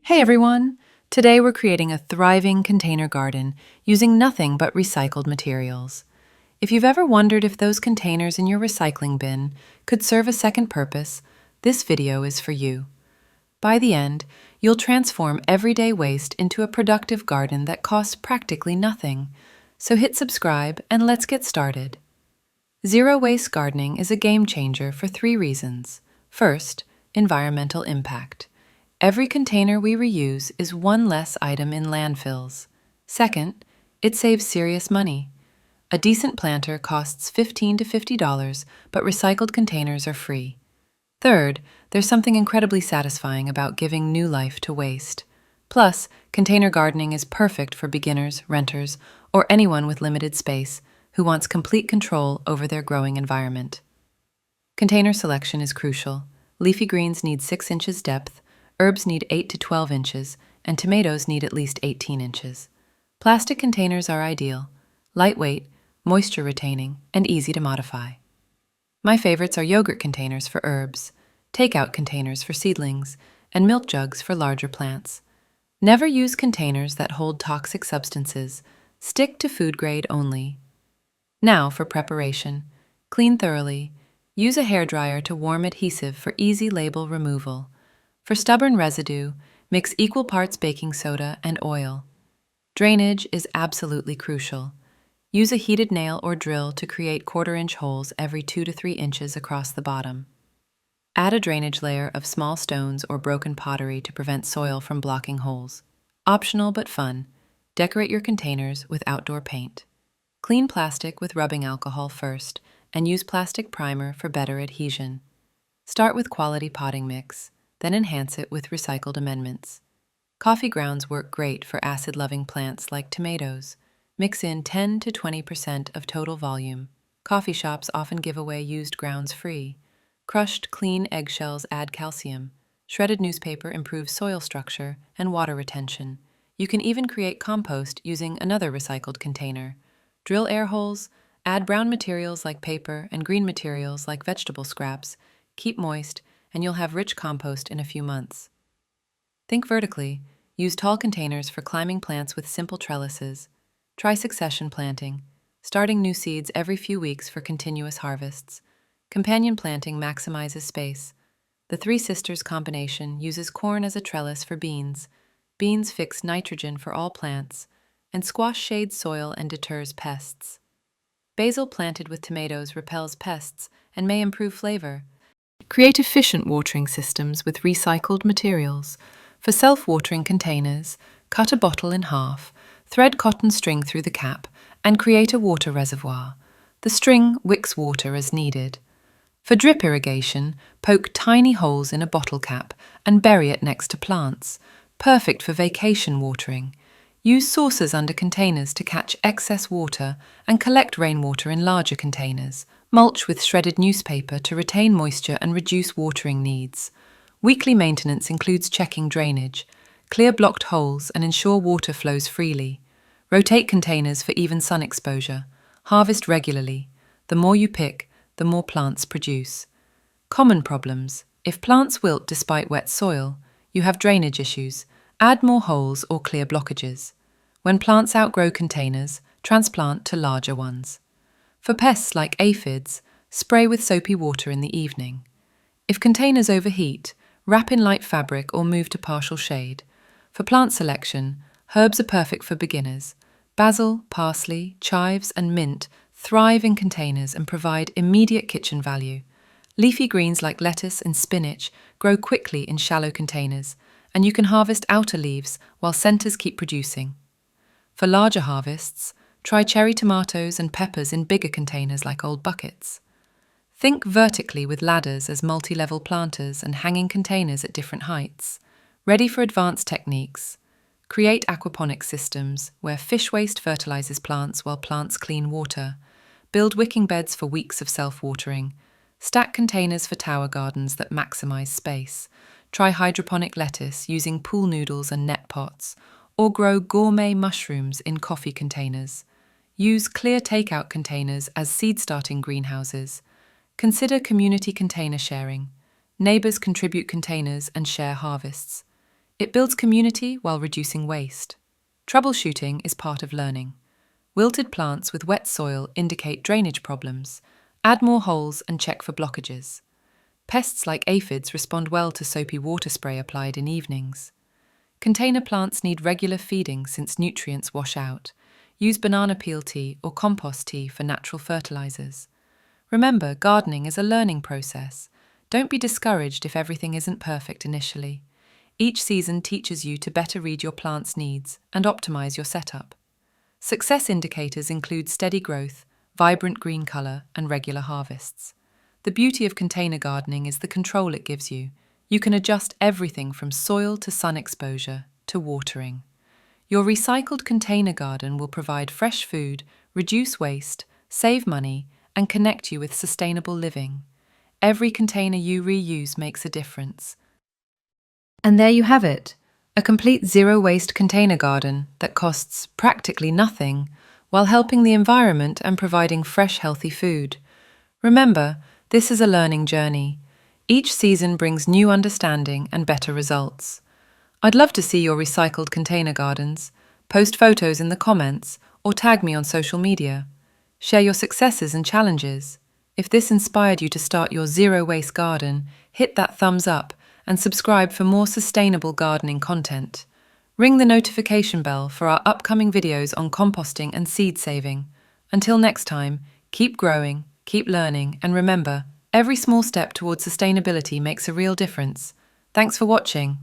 Hey everyone! Today we're creating a thriving container garden using nothing but recycled materials. If you've ever wondered if those containers in your recycling bin could serve a second purpose, this video is for you. By the end, you'll transform everyday waste into a productive garden that costs practically nothing. So hit subscribe and let's get started. Zero waste gardening is a game changer for 3 reasons. First, environmental impact. Every container we reuse is one less item in landfills. Second, it saves serious money. A decent planter costs $15 to $50, but recycled containers are free. Third, there's something incredibly satisfying about giving new life to waste. Plus, container gardening is perfect for beginners, renters, or anyone with limited space who wants complete control over their growing environment. Container selection is crucial. Leafy greens need 6 inches depth, herbs need 8 to 12 inches, and tomatoes need at least 18 inches. Plastic containers are ideal, lightweight, moisture-retaining, and easy to modify. My favorites are yogurt containers for herbs, takeout containers for seedlings, and milk jugs for larger plants. Never use containers that hold toxic substances. Stick to food grade only. Now for preparation. Clean thoroughly. Use a hairdryer to warm adhesive for easy label removal. For stubborn residue, mix equal parts baking soda and oil. Drainage is absolutely crucial. Use a heated nail or drill to create quarter-inch holes every 2 to 3 inches across the bottom. Add a drainage layer of small stones or broken pottery to prevent soil from blocking holes. Optional but fun. Decorate your containers with outdoor paint. Clean plastic with rubbing alcohol first and use plastic primer for better adhesion. Start with quality potting mix, then enhance it with recycled amendments. Coffee grounds work great for acid-loving plants like tomatoes. Mix in 10 to 20% of total volume. Coffee shops often give away used grounds free. Crushed, clean eggshells add calcium. Shredded newspaper improves soil structure and water retention. You can even create compost using another recycled container. Drill air holes, add brown materials like paper and green materials like vegetable scraps. Keep moist, and you'll have rich compost in a few months. Think vertically. Use tall containers for climbing plants with simple trellises. Try succession planting, starting new seeds every few weeks for continuous harvests. Companion planting maximizes space. The Three Sisters combination uses corn as a trellis for beans. Beans fix nitrogen for all plants, and squash shades soil and deters pests. Basil planted with tomatoes repels pests and may improve flavor. Create efficient watering systems with recycled materials. For self-watering containers, cut a bottle in half, thread cotton string through the cap, and create a water reservoir. The string wicks water as needed. For drip irrigation, poke tiny holes in a bottle cap and bury it next to plants. Perfect for vacation watering. Use saucers under containers to catch excess water and collect rainwater in larger containers. Mulch with shredded newspaper to retain moisture and reduce watering needs. Weekly maintenance includes checking drainage. Clear blocked holes and ensure water flows freely. Rotate containers for even sun exposure. Harvest regularly. The more you pick, the more plants produce. Common problems. If plants wilt despite wet soil, you have drainage issues. Add more holes or clear blockages. When plants outgrow containers, transplant to larger ones. For pests like aphids, spray with soapy water in the evening. If containers overheat, wrap in light fabric or move to partial shade. For plant selection, herbs are perfect for beginners. Basil, parsley, chives, and mint thrive in containers and provide immediate kitchen value. Leafy greens like lettuce and spinach grow quickly in shallow containers, and you can harvest outer leaves while centers keep producing. For larger harvests, try cherry tomatoes and peppers in bigger containers like old buckets. Think vertically with ladders as multi-level planters and hanging containers at different heights. Ready for advanced techniques. Create aquaponics systems where fish waste fertilizes plants while plants clean water. Build wicking beds for weeks of self-watering. Stack containers for tower gardens that maximize space. Try hydroponic lettuce using pool noodles and net pots, or grow gourmet mushrooms in coffee containers. Use clear takeout containers as seed-starting greenhouses. Consider community container sharing. Neighbors contribute containers and share harvests. It builds community while reducing waste. Troubleshooting is part of learning. Wilted plants with wet soil indicate drainage problems. Add more holes and check for blockages. Pests like aphids respond well to soapy water spray applied in evenings. Container plants need regular feeding since nutrients wash out. Use banana peel tea or compost tea for natural fertilizers. Remember, gardening is a learning process. Don't be discouraged if everything isn't perfect initially. Each season teaches you to better read your plant's needs and optimize your setup. Success indicators include steady growth, vibrant green color, and regular harvests. The beauty of container gardening is the control it gives you. You can adjust everything from soil to sun exposure to watering. Your recycled container garden will provide fresh food, reduce waste, save money, and connect you with sustainable living. Every container you reuse makes a difference. And there you have it, a complete zero-waste container garden that costs practically nothing while helping the environment and providing fresh, healthy food. Remember, this is a learning journey. Each season brings new understanding and better results. I'd love to see your recycled container gardens. Post photos in the comments or tag me on social media. Share your successes and challenges. If this inspired you to start your zero-waste garden, hit that thumbs up and subscribe for more sustainable gardening content. Ring the notification bell for our upcoming videos on composting and seed saving. Until next time, keep growing, keep learning, and remember, every small step towards sustainability makes a real difference. Thanks for watching.